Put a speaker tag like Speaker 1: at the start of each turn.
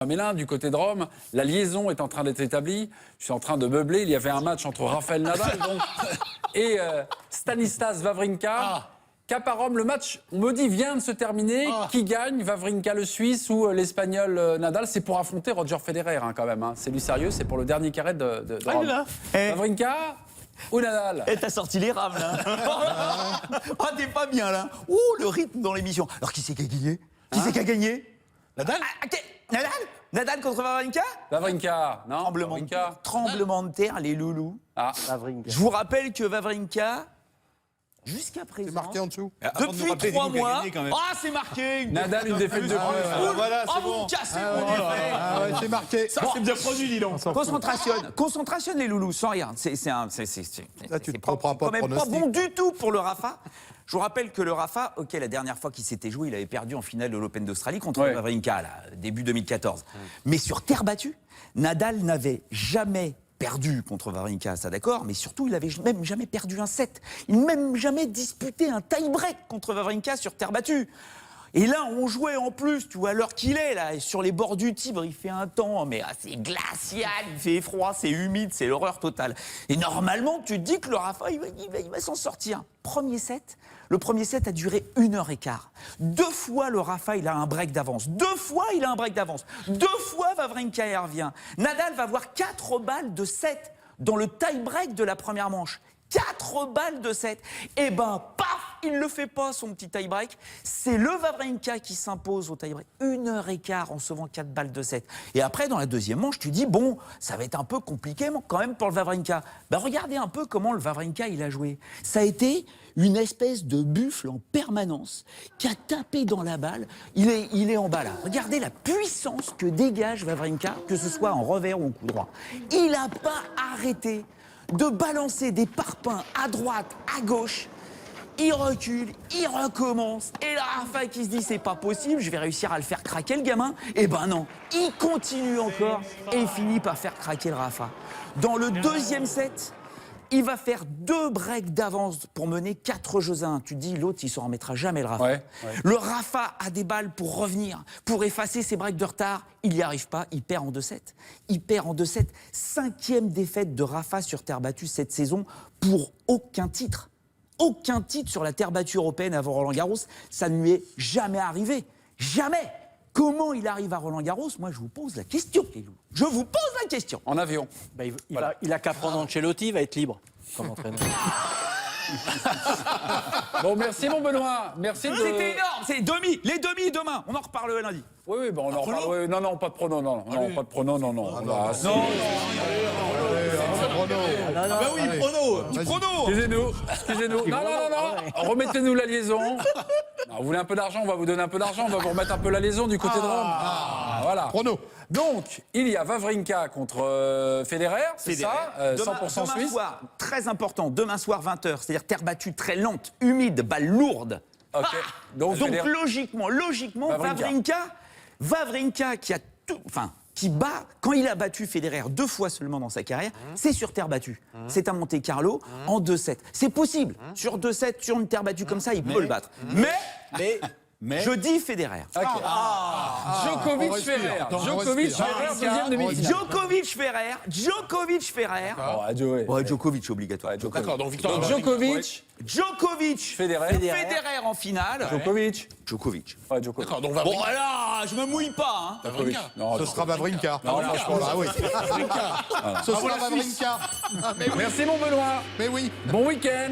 Speaker 1: Mélin, du côté de Rome, la liaison est en train d'être établie. Je suis en train de meubler. Il y avait un match entre Rafael Nadal et Stanislas Wawrinka. Cap à Rome, le match, on me dit, vient de se terminer. Qui gagne, Wawrinka le Suisse ou l'Espagnol Nadal? C'est pour affronter Roger Federer quand même. C'est du sérieux, c'est pour le dernier carré de Rome. Wawrinka ou Nadal?
Speaker 2: Et t'as sorti les rames là. Oh, t'es pas bien là. Ouh, le rythme dans l'émission. Alors qui c'est qui a gagné? Qui c'est qui a gagné?
Speaker 3: Nadal?
Speaker 2: Nadal? Nadal contre Wawrinka?
Speaker 1: Wawrinka, non?
Speaker 2: Tremblement de terre, les loulous. Je vous rappelle que Wawrinka, jusqu'à présent,
Speaker 3: C'est marqué en dessous.
Speaker 2: depuis 3 mois. Ah, c'est marqué.
Speaker 1: Nadal, une défaite de plus.
Speaker 3: Voilà, c'est
Speaker 2: vous
Speaker 3: bon.
Speaker 2: me cassez mon effet.
Speaker 3: C'est marqué.
Speaker 2: Ça, c'est bien produit, dis donc. Concentration, les loulous, sans rien. C'est
Speaker 3: Là, tu te prends pas
Speaker 2: quand
Speaker 3: de
Speaker 2: même pas
Speaker 3: pronostic.
Speaker 2: bon du tout pour le Rafa. Je vous rappelle que le Rafa, ok, la dernière fois qu'il s'était joué, il avait perdu en finale de l'Open d'Australie contre Wawrinka, là, début 2014. Mais sur terre battue, Nadal n'avait jamais perdu contre Wawrinka, ça d'accord, mais surtout, il n'avait même jamais perdu un set. Il n'a même jamais disputé un tie-break contre Wawrinka sur terre battue. Et là, on jouait en plus, tu vois, à l'heure qu'il est, là, sur les bords du Tibre, il fait un temps, mais c'est glacial, il fait froid, c'est humide, c'est l'horreur totale. Et normalement, tu te dis que le Rafa, il va s'en sortir. Le premier set a duré 1h15. 2 fois, le Rafa, il a un break d'avance. 2 fois, il a un break d'avance. 2 fois, Wawrinka y revient. Nadal va avoir 4 balles de 7 dans le tie-break de la première manche. 4 balles de 7. Et ben, paf, il ne le fait pas, son petit tie-break. C'est le Wawrinka qui s'impose au tie-break. 1h15 en recevant 4 balles de 7. Et après, dans la deuxième manche, tu dis, bon, ça va être un peu compliqué quand même pour le Wawrinka. Ben, regardez un peu comment le Wawrinka, il a joué. Ça a été une espèce de buffle en permanence qui a tapé dans la balle. Il est en bas là. Regardez la puissance que dégage Wawrinka, que ce soit en revers ou en coup droit. Il n'a pas arrêté de balancer des parpaings à droite, à gauche. Il recule, il recommence. Et là, Rafa qui se dit, c'est pas possible, je vais réussir à le faire craquer, le gamin. Eh ben non, il continue encore et il finit par faire craquer le Rafa. Dans le deuxième set, il va faire 2 breaks d'avance pour mener 4 jeux à 1. Tu te dis, l'autre, il s'en remettra jamais, le Rafa. Le Rafa a des balles pour revenir, pour effacer ses breaks de retard. Il n'y arrive pas, il perd en 2-7. Il perd en 2-7. 5e défaite de Rafa sur terre battue cette saison pour aucun titre. Aucun titre sur la terre battue européenne avant Roland-Garros. Ça ne lui est jamais arrivé. Jamais. Comment il arrive à Roland-Garros? Moi, je vous pose la question. Je vous pose la question.
Speaker 1: En avion.
Speaker 4: Il a qu'à prendre Ancelotti, il va être libre comme entraîneur.
Speaker 1: Bon, merci mon Benoît. Merci de...
Speaker 2: C'était énorme. C'est les demi demain. On en reparle lundi.
Speaker 1: Oui, bon, on en reparle. Non, pas de prono, non, pas de prono, non.
Speaker 3: Bah oui, prono.
Speaker 1: Excusez-nous. Non. Remettez-nous la liaison. Non, vous voulez un peu d'argent, on va vous donner un peu d'argent, on va vous remettre un peu la liaison du côté de Rome. Voilà.
Speaker 3: Prono.
Speaker 1: Donc, il y a Wawrinka contre Federer, c'est ça, 100%
Speaker 2: demain
Speaker 1: suisse.
Speaker 2: soir, très important, demain soir 20h, c'est-à-dire terre battue très lente, humide, balle lourde.
Speaker 1: Ok. Donc
Speaker 2: Logiquement, Wawrinka qui a tout, qui bat, quand il a battu Federer 2 fois seulement dans sa carrière, c'est sur terre battue. C'est à Monte-Carlo en 2-7. C'est possible. Sur 2-7, sur une terre battue comme ça, il peut le battre. Mais je dis Federer.
Speaker 1: Djokovic-Ferrer. Djokovic-Ferrer, deuxième demi-finale.
Speaker 2: Djokovic-Ferrer. Djokovic obligatoire.
Speaker 3: D'accord, donc victoire.
Speaker 2: Djokovic,
Speaker 1: Federer
Speaker 2: en finale.
Speaker 1: Djokovic.
Speaker 2: Ouais,
Speaker 1: Djokovic.
Speaker 3: D'accord, donc
Speaker 2: Bon, voilà, je me mouille pas.
Speaker 1: Djokovic. Non,
Speaker 3: ce sera Wawrinka. Franchement, là, oui. Ce sera Wawrinka.
Speaker 1: Merci mon Benoît.
Speaker 3: Mais oui.
Speaker 1: Bon week-end.